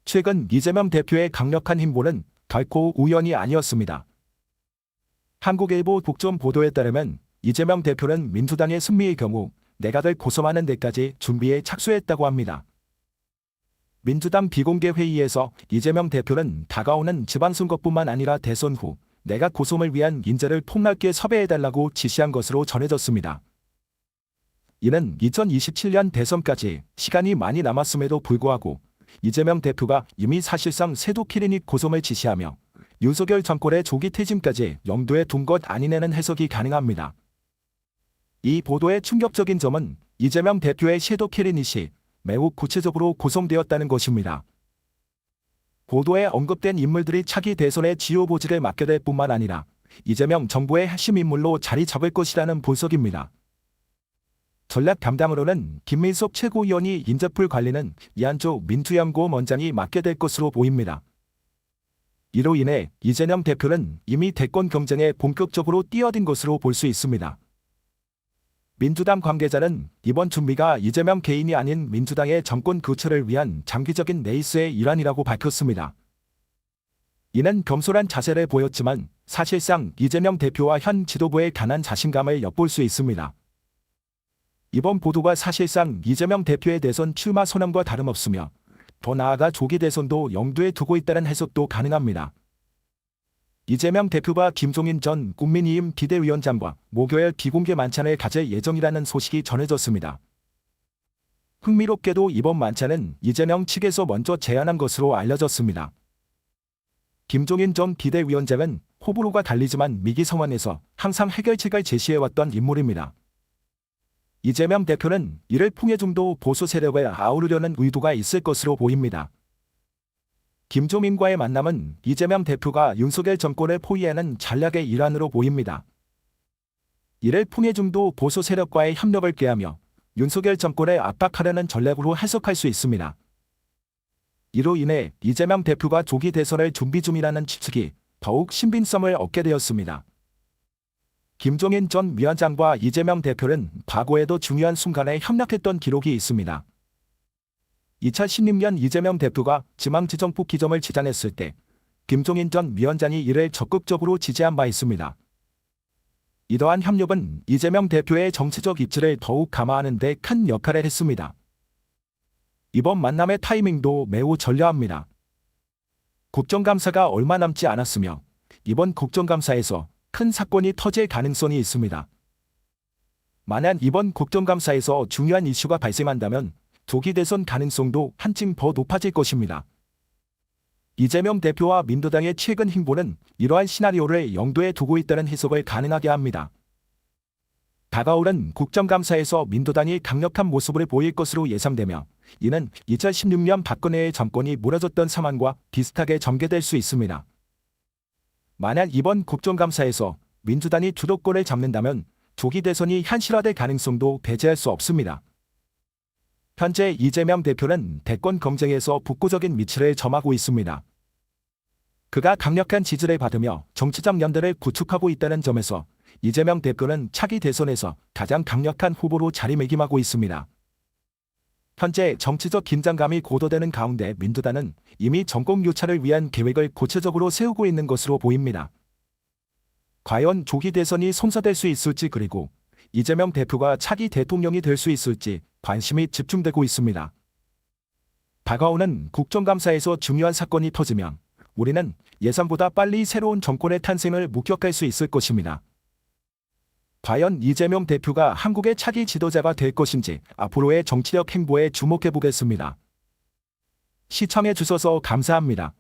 최근 이재명 대표의 강력한 힘보는 결코 우연이 아니었습니다. 한국일보 독점 보도에 따르면 이재명 대표는 민주당의 승리의 경우 내각을 고소하는 데까지 준비에 착수했다고 합니다. 민주당 비공개 회의에서 이재명 대표는 다가오는 지방선거뿐만 아니라 대선 후 내각 고솜을 위한 인재를 폭넓게 섭외해달라고 지시한 것으로 전해졌습니다. 이는 2027년 대선까지 시간이 많이 남았음에도 불구하고 이재명 대표가 이미 사실상 세도 클리닉 고솜을 지시하며 윤석열 정권의 조기 퇴진까지 염두에 둔 것 아니냐는 해석이 가능합니다. 이 보도의 충격적인 점은 이재명 대표의 섀도우 클리닉이 매우 구체적으로 구성되었다는 것입니다. 보도에 언급된 인물들이 차기 대선의 지요 보직을 맡게 될 뿐만 아니라 이재명 정부의 핵심 인물로 자리 잡을 것이라는 분석입니다. 전략 담당으로는 김민석 최고위원이 인재풀 관리는 이한조 민주연구원 원장이 맡게 될 것으로 보입니다. 이로 인해 이재명 대표는 이미 대권 경쟁에 본격적으로 뛰어든 것으로 볼 수 있습니다. 민주당 관계자는 이번 준비가 이재명 개인이 아닌 민주당의 정권 교체를 위한 장기적인 레이스의 일환이라고 밝혔습니다. 이는 겸손한 자세를 보였지만 사실상 이재명 대표와 현 지도부의 강한 자신감을 엿볼 수 있습니다. 이번 보도가 사실상 이재명 대표의 대선 출마 선언과 다름없으며 더 나아가 조기 대선도 염두에 두고 있다는 해석도 가능합니다. 이재명 대표가 김종인 전 국민의힘 비대위원장과 목요일 비공개 만찬을 가질 예정이라는 소식이 전해졌습니다. 흥미롭게도 이번 만찬은 이재명 측에서 먼저 제안한 것으로 알려졌습니다. 김종인 전 비대위원장은 호불호가 갈리지만 미기 성안에서 항상 해결책을 제시해왔던 인물입니다. 이재명 대표는 이를 통해 좀 더 보수 세력을 아우르려는 의도가 있을 것으로 보입니다. 김종인과의 만남은 이재명 대표가 윤석열 정권을 포위하는 전략의 일환으로 보입니다. 이를 통해 좀 더 보수 세력과의 협력을 꾀하며 윤석열 정권을 압박하려는 전략으로 해석할 수 있습니다. 이로 인해 이재명 대표가 조기 대선을 준비 중이라는 추측이 더욱 신빙성을 얻게 되었습니다. 김종인 전 위원장과 이재명 대표는 과거에도 중요한 순간에 협력했던 기록이 있습니다. 2016년 이재명 대표가 지방지정부 기점을 지정했을 때 김종인 전 위원장이 이를 적극적으로 지지한 바 있습니다. 이러한 협력은 이재명 대표의 정치적 입지를 더욱 강화하는 데 큰 역할을 했습니다. 이번 만남의 타이밍도 매우 절묘합니다. 국정감사가 얼마 남지 않았으며 이번 국정감사에서 큰 사건이 터질 가능성이 있습니다. 만약 이번 국정감사에서 중요한 이슈가 발생한다면 조기 대선 가능성도 한층 더 높아질 것입니다. 이재명 대표와 민주당의 최근 행보는 이러한 시나리오를 염두에 두고 있다는 해석을 가능하게 합니다. 다가오는 국정감사에서 민주당이 강력한 모습을 보일 것으로 예상되며 이는 2016년 박근혜의 정권이 무너졌던 상황과 비슷하게 전개될 수 있습니다. 만약 이번 국정감사에서 민주당이 주도권을 잡는다면 조기 대선이 현실화될 가능성도 배제할 수 없습니다. 현재 이재명 대표는 대권 경쟁에서 독보적인 위치를 점하고 있습니다. 그가 강력한 지지를 받으며 정치적 연대를 구축하고 있다는 점에서 이재명 대표는 차기 대선에서 가장 강력한 후보로 자리매김하고 있습니다. 현재 정치적 긴장감이 고도되는 가운데 민주당은 이미 정권 교체를 위한 계획을 구체적으로 세우고 있는 것으로 보입니다. 과연 조기 대선이 성사될 수 있을지 그리고 이재명 대표가 차기 대통령이 될 수 있을지 관심이 집중되고 있습니다. 다가오는 국정감사에서 중요한 사건이 터지면 우리는 예상보다 빨리 새로운 정권의 탄생을 목격할 수 있을 것입니다. 과연 이재명 대표가 한국의 차기 지도자가 될 것인지 앞으로의 정치적 행보에 주목해 보겠습니다. 시청해 주셔서 감사합니다.